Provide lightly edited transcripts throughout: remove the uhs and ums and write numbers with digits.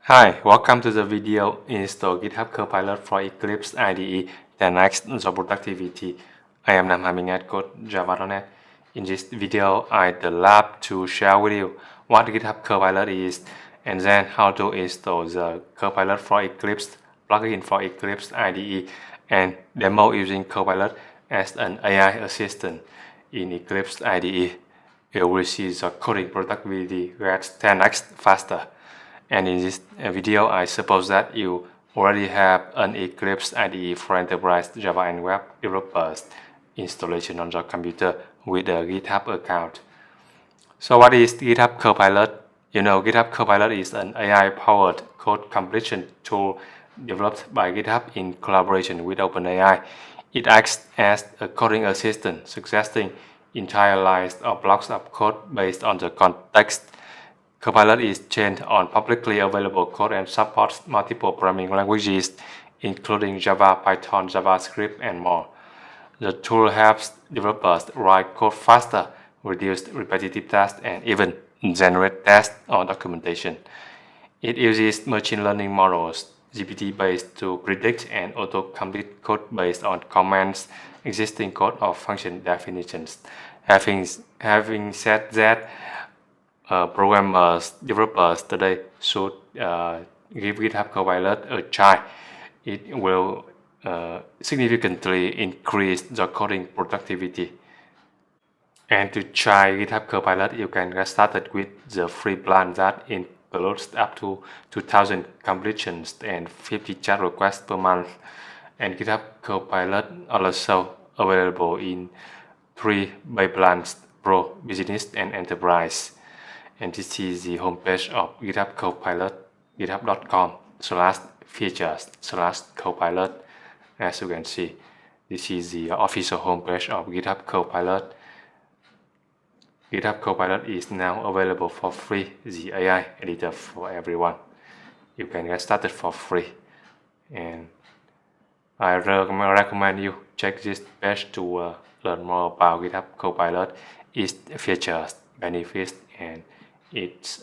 Hi, welcome to the video Install GitHub Copilot for Eclipse IDE, the next job productivity. I am Nam at Code Java.net. In this video, I would love to share with you what GitHub Copilot is and then how to install the Copilot for Eclipse plugin for Eclipse IDE and demo using Copilot as an AI assistant in Eclipse IDE. You will see the coding productivity gets 10x faster. And in this video, I suppose that you already have an Eclipse IDE for Enterprise Java and Web Developers installation on your computer with a GitHub account. So what is GitHub Copilot? GitHub Copilot is an AI-powered code completion tool developed by GitHub in collaboration with OpenAI. It acts as a coding assistant, suggesting entire lines or blocks of code based on the context. Copilot is trained on publicly available code and supports multiple programming languages, including Java, Python, JavaScript, and more. The tool helps developers write code faster, reduce repetitive tasks, and even generate tests or documentation. It uses machine learning models, GPT-based, to predict and auto-complete code based on commands, existing code, or function definitions. Having said that, developers today should give GitHub Copilot a try. It will significantly increase the coding productivity. And to try GitHub Copilot, you can get started with the free plan that includes up to 2,000 completions and 50 chat requests per month. And GitHub Copilot also available in 3 buy plans: Pro, Business, and Enterprise. And this is the homepage of GitHub Copilot, github.com/features/copilot. As you can see, this is the official homepage of GitHub Copilot. GitHub Copilot is now available for free, the AI editor for everyone. You can get started for free. And I recommend you check this page to learn more about GitHub Copilot, its features, benefits, and its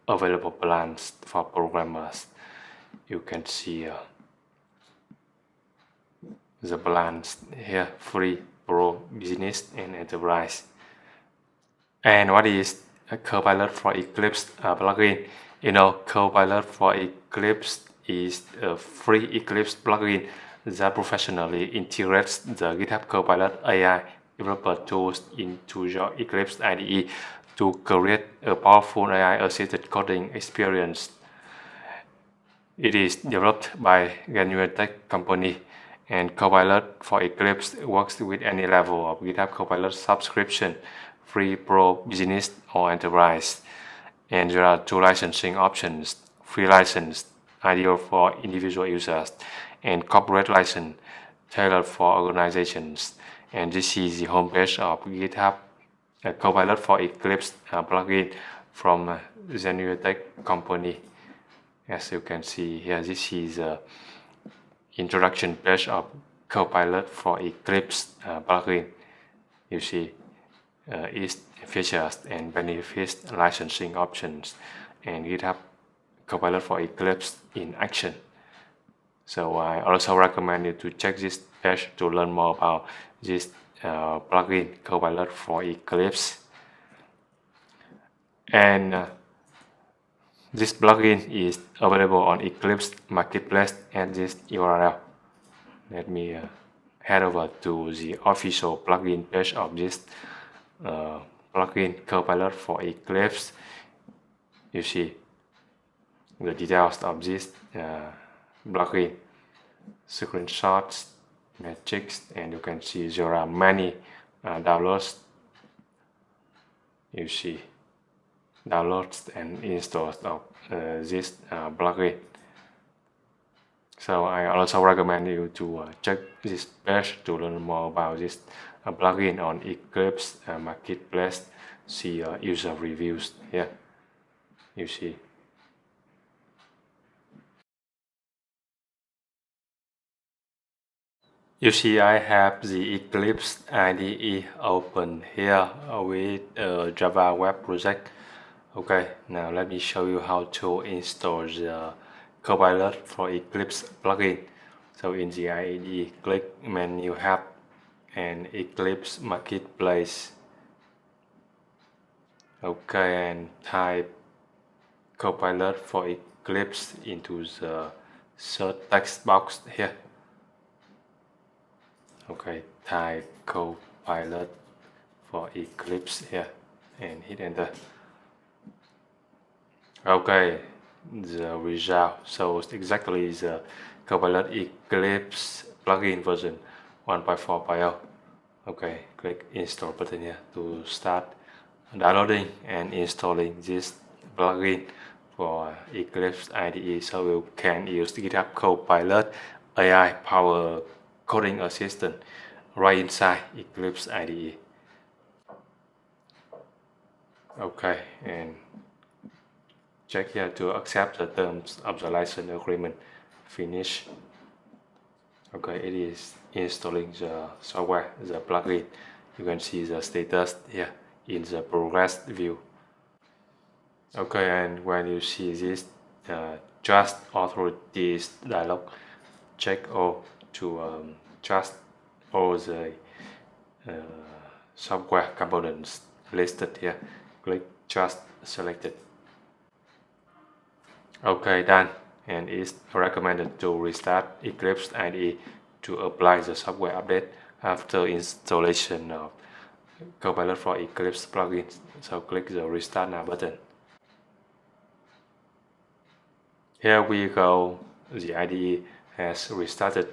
available plans for programmers. You can see the plans here: free, Pro, Business, and Enterprise. And what is a Copilot for Eclipse plugin? Copilot for Eclipse is a free Eclipse plugin that professionally integrates the GitHub Copilot AI developer tools into your Eclipse IDE to create a powerful AI-assisted coding experience. It is developed by Tech company, and Copilot for Eclipse works with any level of GitHub Copilot subscription: free, Pro, Business, or Enterprise. And there are 2 licensing options: free license, ideal for individual users, and corporate license, tailored for organizations. And this is the homepage of GitHub Copilot for Eclipse plugin from Tech company. As you can see here, this is the introduction page of Copilot for Eclipse plugin. You see its features and benefits, licensing options, and GitHub Copilot for Eclipse in action. So I also recommend you to check this page to learn more about this plugin Copilot for Eclipse. And this plugin is available on Eclipse Marketplace at this URL. Let me head over to the official plugin page of this plugin Copilot for Eclipse. You see the details of this plugin, screenshots, metrics, and you can see there are many downloads. You see downloads and installs of this plugin. So I also recommend you to check this page to learn more about this plugin on Eclipse Marketplace. See user reviews here. You see. You see, I have the Eclipse IDE open here with a Java web project Okay, now let me show you how to install the Copilot for Eclipse plugin. So in the IDE, click menu Hub and Eclipse Marketplace. Okay, and type Copilot for Eclipse into the search text box here. Okay, type Copilot for Eclipse here and hit enter. Okay, the result shows exactly the Copilot Eclipse plugin version 1.4.0. Okay, click install button here to start downloading and installing this plugin for Eclipse IDE, so you can use GitHub Copilot AI powered coding assistant right inside Eclipse IDE. Okay, and check here to accept the terms of the license agreement. Finish. Okay, it is installing the software, the plugin. You can see the status here in the progress view. Okay, and when you see this trust authorities dialog, check all to trust all the software components listed here. Click trust selected. Okay, done. And it's recommended to restart Eclipse IDE to apply the software update after installation of Copilot for Eclipse plugins. So click the Restart Now button. Here we go. The IDE has restarted.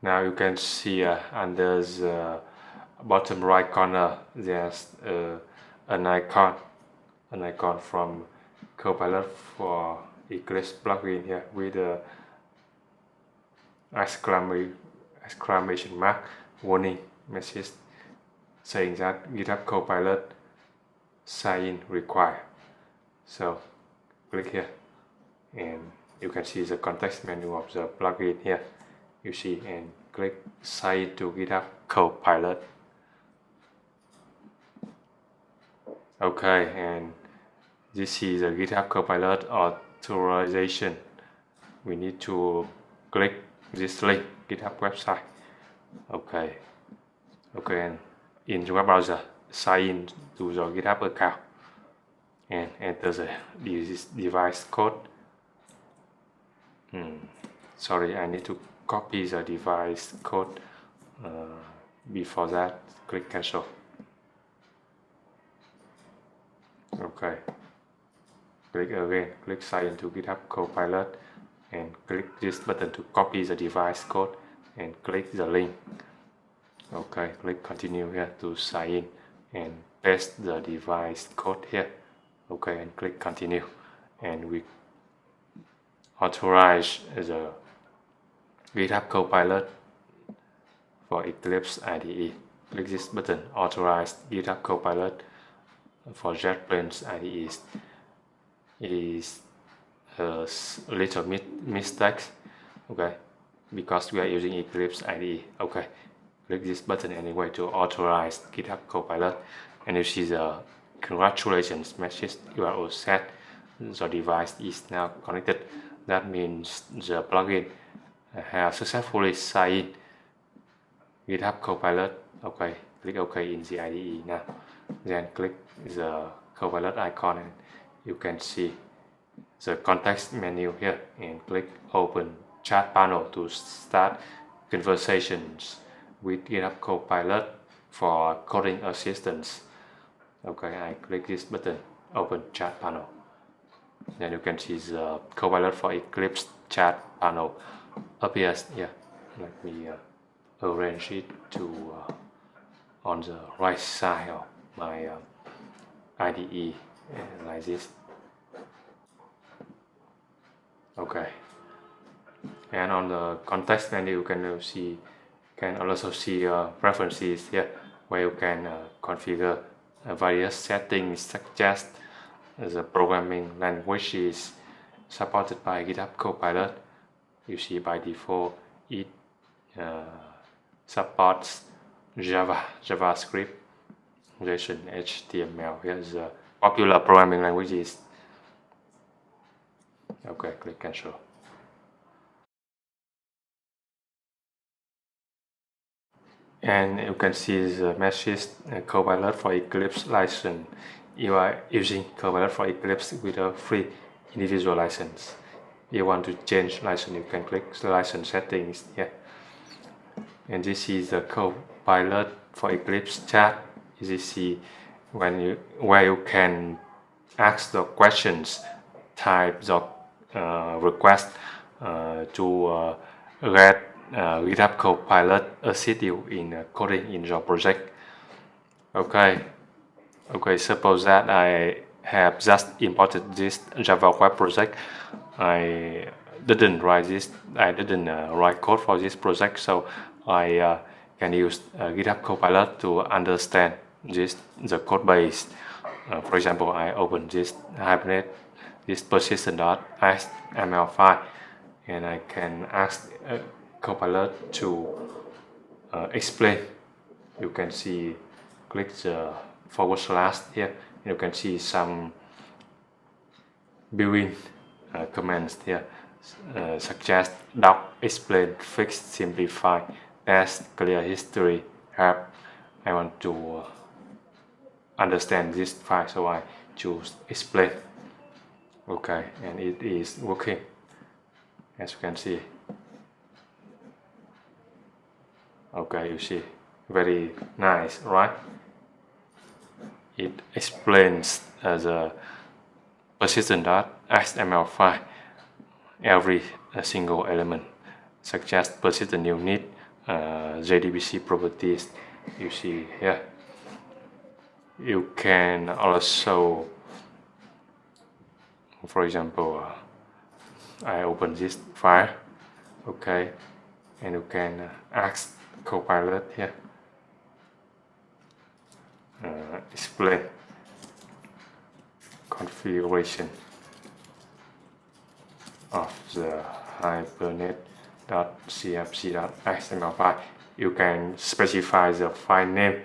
Now you can see under the bottom right corner there's an icon from Copilot for Eclipse plugin here with the exclamation mark warning message saying that GitHub Copilot sign-in required. So click here and you can see the context menu of the plugin here. You see, and click sign in to GitHub Copilot. Okay, and this is the GitHub Copilot authorization. We need to click this link, GitHub website. Okay, and in the web browser, sign in to your GitHub account and enter the device code. Sorry, I need to copy the device code. Before that, click cancel. Okay, click again, click sign into GitHub Copilot and click this button to copy the device code and click the link. Okay, click continue here to sign in and paste the device code here. Okay, and click continue, and we authorize the GitHub Copilot for Eclipse IDE. Click this button, authorize GitHub Copilot for JetBrains IDE. It is a little mistake, okay, because we are using Eclipse IDE. Okay, click this button anyway to authorize GitHub Copilot, and you see the congratulations message. You are all set. The device is now connected. That means the plugin has successfully signed in GitHub Copilot. Okay, click OK in the IDE now. Then click the Copilot icon and you can see the context menu here, and click Open Chat Panel to start conversations with GitHub Copilot for coding assistance. Okay, I click this button, Open Chat Panel. Then you can see the Copilot for Eclipse chat panel appears here. Let me arrange it to on the right side of my IDE like this. Okay, and on the context menu you can also see preferences here, where you can configure various settings such as the programming language is supported by GitHub Copilot. You see by default it supports JavaScript, JSON, HTML. Here's the popular programming languages. Okay, click cancel. And you can see the message Copilot for Eclipse license. You are using Copilot for Eclipse with a free individual license. You want to change license, you can click the license settings here. And this is the Copilot for Eclipse chat. This is where you can ask the questions, type the request to get GitHub Copilot assist you in coding in your project. Okay, suppose that I have just imported this Java web project. I didn't write code for this project, so I can use GitHub Copilot to understand the code base. For example, I open this Hibernate, this persistent.html file, and I can ask Copilot to explain. You can see, click the / here. You can see some built-in commands here, suggest, doc, explain, fix, simplify, test, clear history, help. I want to understand this file, so I choose explain. Okay, and it is working, as you can see. Okay, you see, very nice, right? It explains the persistent.html file, every single element, such as persistent unit, JDBC properties. You see here. You can also, for example, I open this file, okay, and you can ask Copilot here, explain configuration of the hibernate.cfc.xml file. You can specify the file name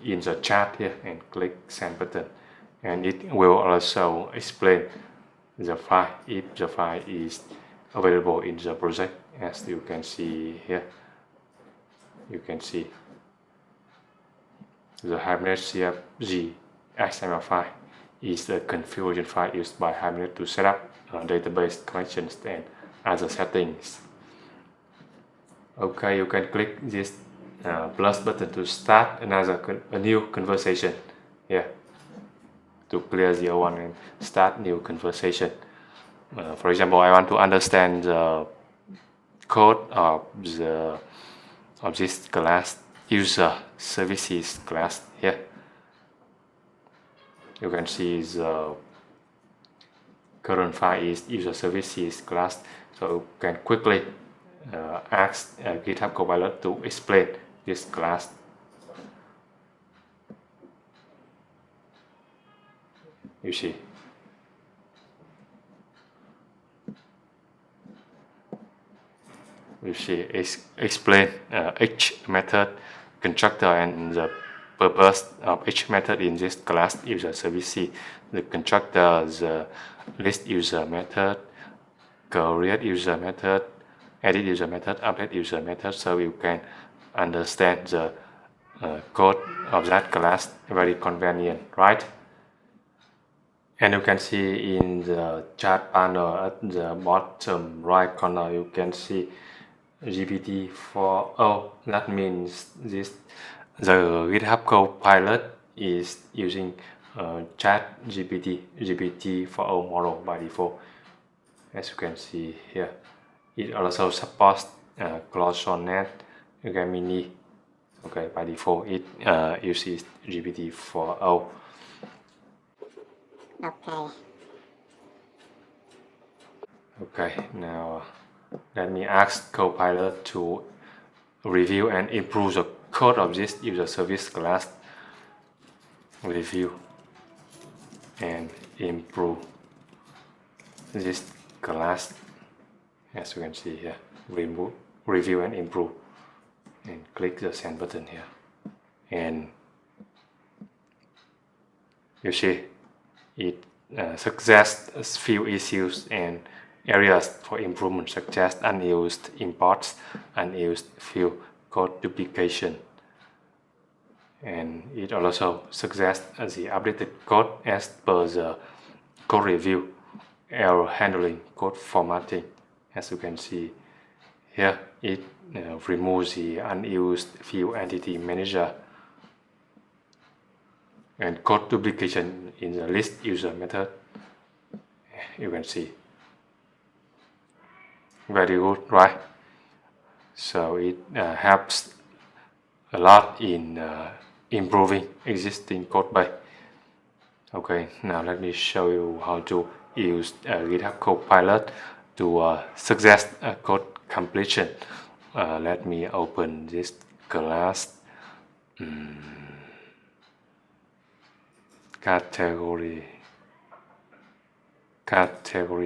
in the chat here and click send button, and it will also explain the file if the file is available in the project. As you can see here, you can see the Hibernate CFG XML file is the configuration file used by Hibernate to set up database connections and other settings. Okay, you can click this plus button to start a new conversation here, to clear the old one and start new conversation. For example, I want to understand the code of this class, user services class here. You can see the current file is user services class, so you can quickly ask GitHub Copilot to explain this class. You see. You see, explain each method, constructor, and the purpose of each method in this class user services. The constructor, the list user method, create user method, edit user method, update user method, so you can understand the code of that class. Very convenient, right? And you can see in the chat panel at the bottom right corner, you can see GPT-4o. That means the GitHub Copilot is using chat GPT-4o model by default. As you can see here, it also supports Claude Sonnet, Gemini. Okay, by default it uses GPT-4o. Okay, now let me ask Copilot to review and improve the code of this user service class. Review and improve this class. As you can see here, review and improve, and click the send button here, and you see It suggests few issues and areas for improvement, such as unused imports, unused field code duplication. And it also suggests the updated code as per the code review, error handling, code formatting. As you can see here, it removes the unused field entity manager and code duplication in the list user method. You can see. Very good, right? So it helps a lot in improving existing code base. Okay, now let me show you how to use GitHub Copilot to suggest code completion. Let me open this class. Category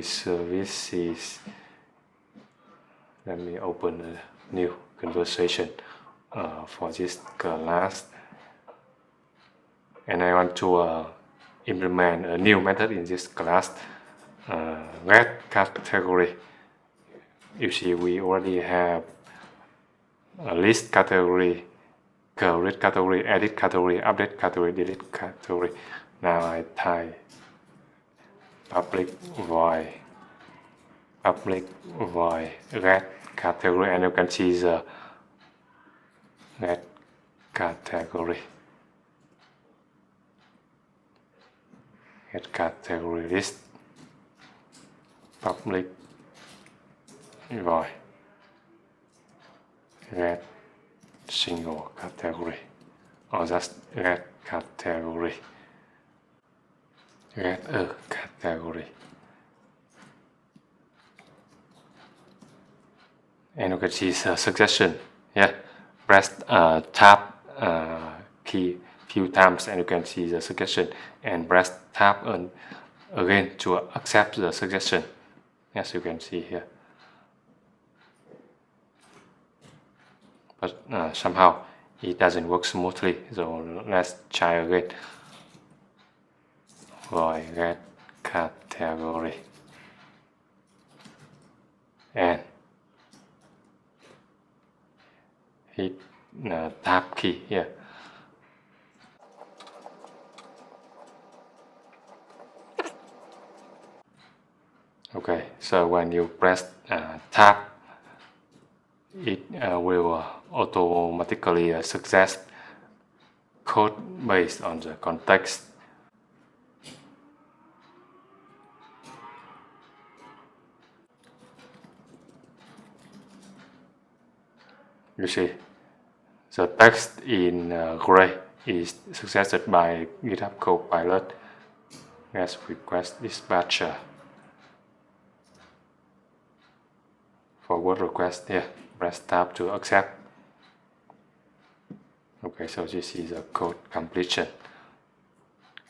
services. Let me open a new conversation for this class, and I want to implement a new method in this class, get category. You see, we already have a list category, create category, edit category, update category, delete category. Now I type public void get category, and you can see the get category list, public void get single category, or just get category, get a category. And you can see the suggestion. Yeah, press tab key few times, and you can see the suggestion, and press tab on again to accept the suggestion, as you can see here. But somehow it doesn't work smoothly, so let's try again. Void get category, and hit tab key here. Okay, so when you press tab, it will automatically suggest code based on the context. You see, the text in gray is suggested by GitHub Copilot as request dispatcher. Forward request here, press tab to accept. Okay, so this is the code completion.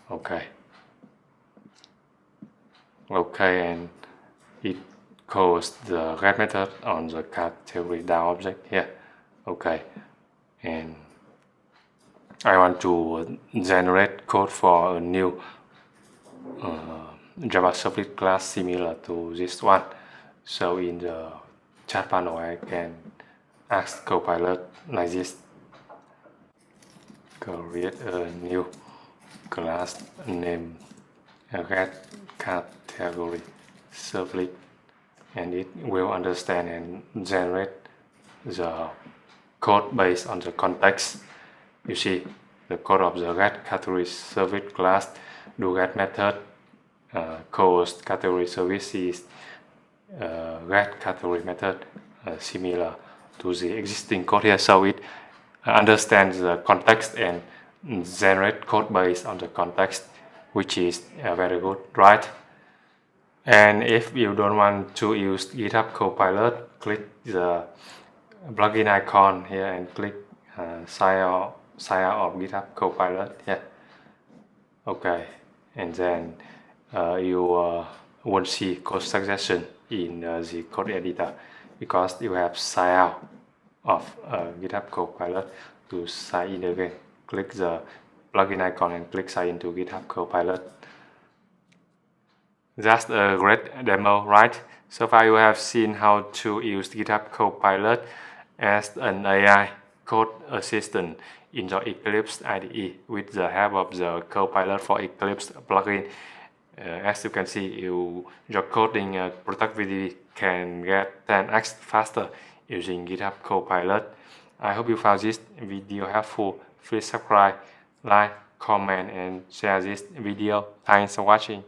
Okay, and it calls the get method on the category down object here. Okay, and I want to generate code for a new JavaScript class similar to this one. So in the chat panel, I can ask Copilot like this: create a new class named get category service, and it will understand and generate the code based on the context. You see, the code of the get category service class do get method calls category services get category method similar to the existing code here, so it understands the context and generate code based on the context, which is very good, right? And if you don't want to use GitHub Copilot, click the plugin icon here and click sign out of GitHub Copilot here. Okay, and then you won't see code suggestion in the code editor because you have sign out of GitHub Copilot. To sign in again, click the plugin icon and click sign into GitHub Copilot. That's a great demo, right? So far you have seen how to use GitHub Copilot as an AI code assistant in your Eclipse IDE with the help of the Copilot for Eclipse plugin. As you can see, your coding productivity can get 10x faster using GitHub Copilot. I hope you found this video helpful. Please subscribe, like, comment, and share this video. Thanks for watching.